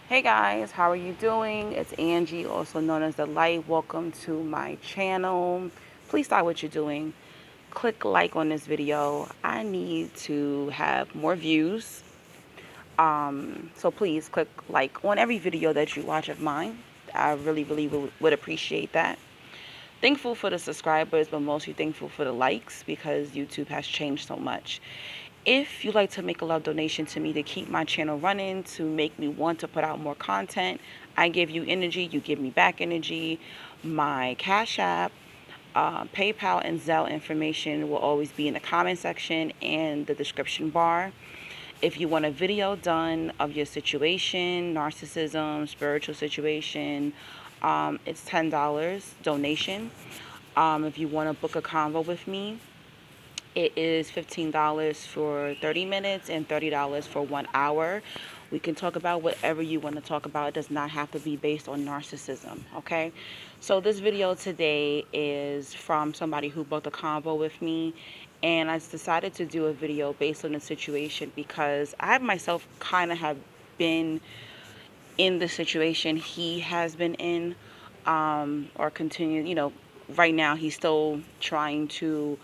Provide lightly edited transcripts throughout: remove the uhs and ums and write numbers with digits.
Hey guys, how are you doing? It's Angie, also known as The Light. Welcome to my channel. Please stop what you're doing. Click like on this video. I need to have more views. So please click like on every video that you watch of mine. I really would appreciate that. Thankful for the subscribers, but mostly thankful for the likes because YouTube has changed so much. If you'd like to make a love donation to me to keep my channel running, to make me want to put out more content, I give you energy, you give me back energy. My Cash App, PayPal, and Zelle information will always be in the comment section and the description bar. If you want a video done of your situation, narcissism, spiritual situation, it's $10 donation. If you want to book a convo with me, it is $15 for 30 minutes and $30 for 1 hour. We can talk about whatever you want to talk about. It does not have to be based on narcissism, okay? So this video today is from somebody who booked a convo with me, and I decided to do a video based on the situation because I myself kind of have been in the situation he has been in, or continue, right now he's still trying to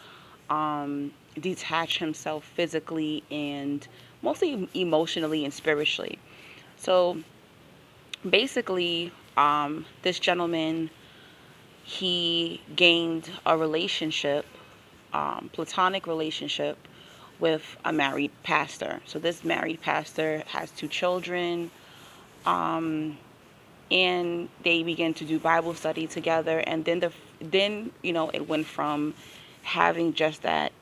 detach himself physically and mostly emotionally and spiritually. So basically, this gentleman, he gained a relationship, platonic relationship with a married pastor. So this married pastor has two children, and they began to do Bible study together. And then it went from having just that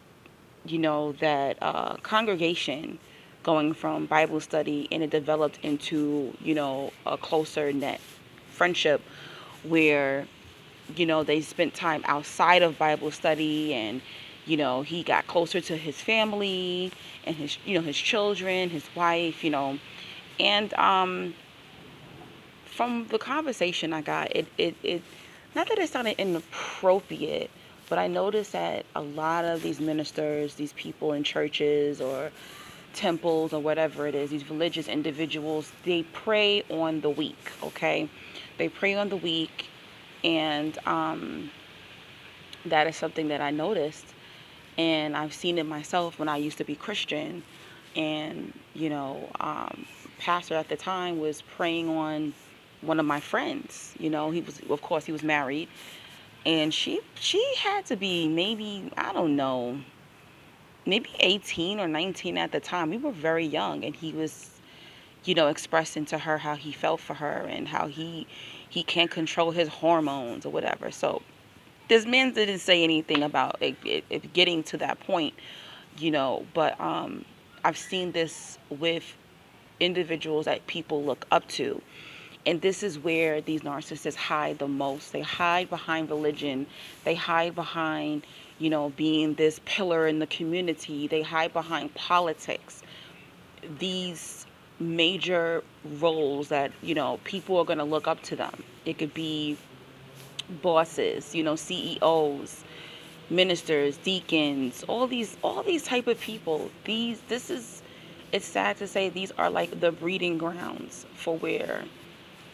congregation, going from Bible study, and it developed into a closer knit friendship where they spent time outside of Bible study, and he got closer to his family and his children, his wife, and from the conversation I got, it not that it sounded inappropriate, but I noticed that a lot of these ministers, these people in churches or temples or whatever it is, these religious individuals, they prey on the weak, okay? They prey on the weak, and that is something that I noticed, and I've seen it myself when I used to be Christian, and pastor at the time was preying on one of my friends. He was, of course, he was married, and she had to be, maybe, I don't know, maybe 18 or 19 at the time. We were very young, and he was expressing to her how he felt for her and how he can't control his hormones or whatever. So this man didn't say anything about it getting to that point, but I've seen this with individuals that people look up to. And this is where these narcissists hide the most. They hide behind religion. They hide behind, being this pillar in the community. They hide behind politics. These major roles that, people are going to look up to them. It could be bosses, CEOs, ministers, deacons, all these type of people. It's sad to say, these are like the breeding grounds for where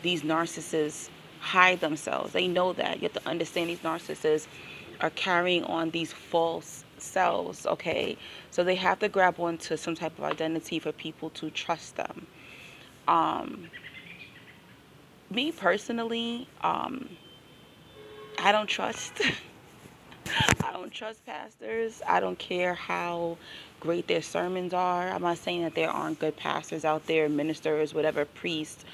these narcissists hide themselves. They know that. You have to understand, these narcissists are carrying on these false selves, okay? So they have to grab onto some type of identity for people to trust them. Me personally, I don't trust I don't trust pastors. I don't care how great their sermons are. I'm not saying that there aren't good pastors out there, ministers, whatever, priests.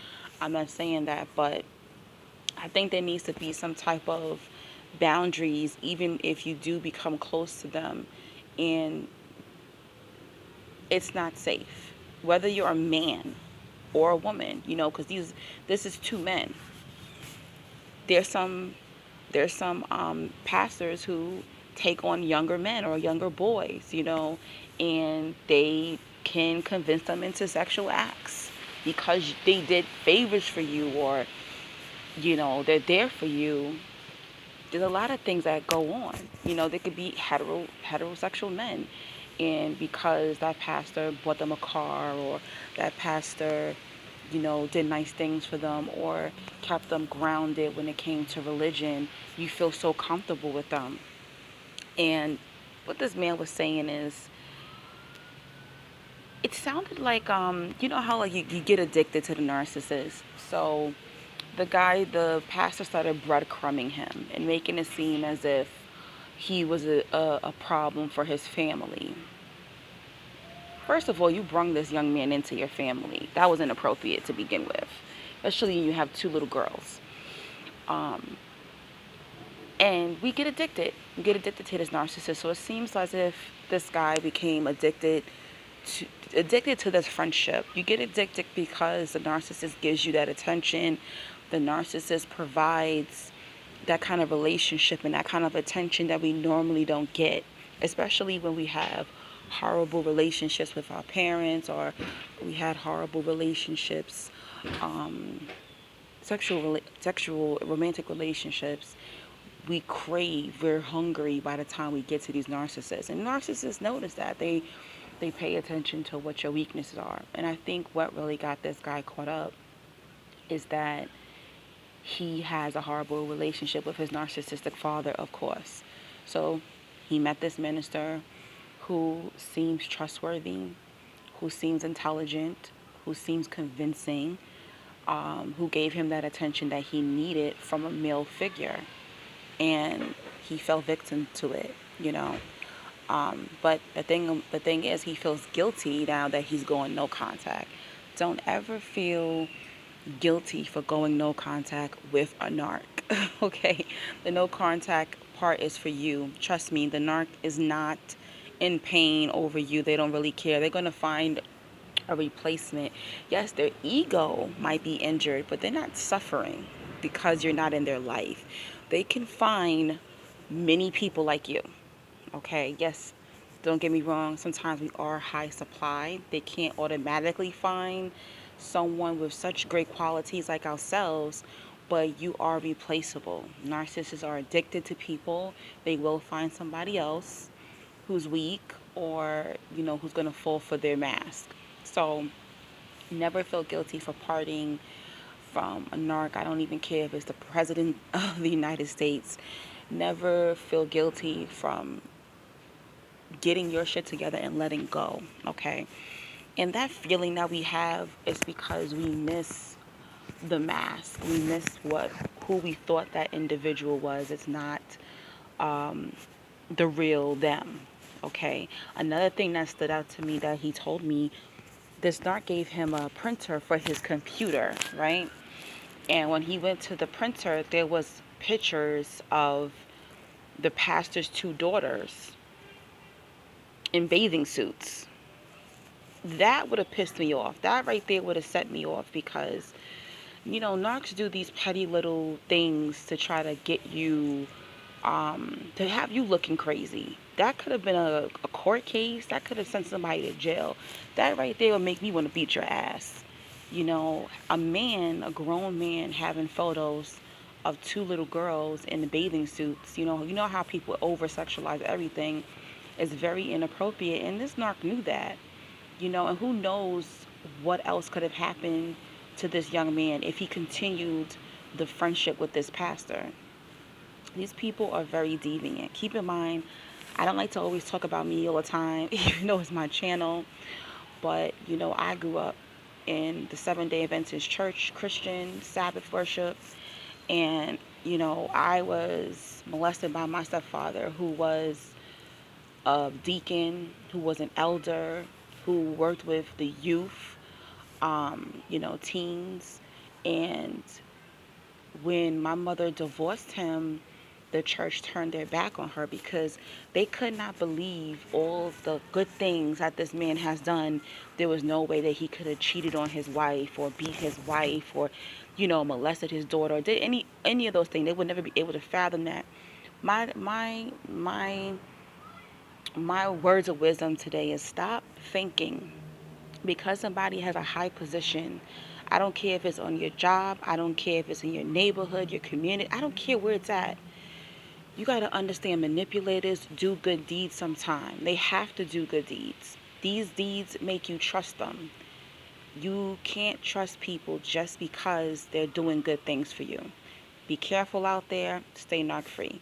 I'm not saying that, but I think there needs to be some type of boundaries, even if you do become close to them and it's not safe. Whether you're a man or a woman, because this is two men. There's some pastors who take on younger men or younger boys, and they can convince them into sexual acts because they did favors for you, or they're there for you. There's a lot of things that go on. They could be heterosexual men, and because that pastor bought them a car, or that pastor did nice things for them or kept them grounded when it came to religion. You feel so comfortable with them. And what this man was saying is, it sounded like, you know how like you get addicted to the narcissist. So the pastor started breadcrumbing him and making it seem as if he was a problem for his family. First of all, you brung this young man into your family. That was inappropriate to begin with, especially when you have two little girls. Um, and we get addicted. We get addicted to this narcissist. So it seems as if this guy became addicted to this friendship. You get addicted because the narcissist gives you that attention. The narcissist provides that kind of relationship and that kind of attention that we normally don't get, especially when we have horrible relationships with our parents, or we had horrible relationships, sexual romantic relationships. We crave, we're hungry by the time we get to these narcissists. And narcissists notice that. They pay attention to what your weaknesses are. And I think what really got this guy caught up is that he has a horrible relationship with his narcissistic father, of course. So he met this minister who seems trustworthy, who seems intelligent, who seems convincing, who gave him that attention that he needed from a male figure. And he fell victim to it. But the thing is, he feels guilty now that he's going no contact. Don't ever feel guilty for going no contact with a narc. Okay, the no contact part is for you. Trust me, the narc is not in pain over you. They don't really care. They're going to find a replacement. Yes, their ego might be injured, but they're not suffering because you're not in their life. They can find many people like you. Okay, yes, don't get me wrong. Sometimes we are high supply. They can't automatically find someone with such great qualities like ourselves, but you are replaceable. Narcissists are addicted to people. They will find somebody else who's weak, or who's going to fall for their mask. So never feel guilty for parting from a narc. I don't even care if it's the president of the United States. Never feel guilty from getting your shit together and letting go. Okay, and that feeling that we have is because we miss the mask. We miss who we thought that individual was. It's not the real them. Okay, another thing that stood out to me that he told me, this narc gave him a printer for his computer, right? And when he went to the printer, there was pictures of the pastor's two daughters in bathing suits. That would have pissed me off. That right there would have set me off, because narcs do these petty little things to try to get you, to have you looking crazy. That could have been a court case. That could have sent somebody to jail. That right there would make me want to beat your ass. A grown man having photos of two little girls in the bathing suits. You know how people over sexualize everything. Is very inappropriate, and this narc knew that. And who knows what else could have happened to this young man if he continued the friendship with this pastor. These people are very deviant. Keep in mind, I don't like to always talk about me all the time, even though it's my channel. But, I grew up in the Seventh-day Adventist church, Christian, Sabbath worship. And, I was molested by my stepfather, who was a deacon, who was an elder, who worked with the youth, teens. And when my mother divorced him, the church turned their back on her because they could not believe all the good things that this man has done. There was no way that he could have cheated on his wife or beat his wife or, molested his daughter or did any of those things. They would never be able to fathom that. My words of wisdom today is stop thinking because somebody has a high position. I don't care if it's on your job. I don't care if it's in your neighborhood, your community. I don't care where it's at. You got to understand, manipulators do good deeds sometime. They have to do good deeds. These deeds make you trust them. You can't trust people just because they're doing good things for you. Be careful out there. Stay narc free.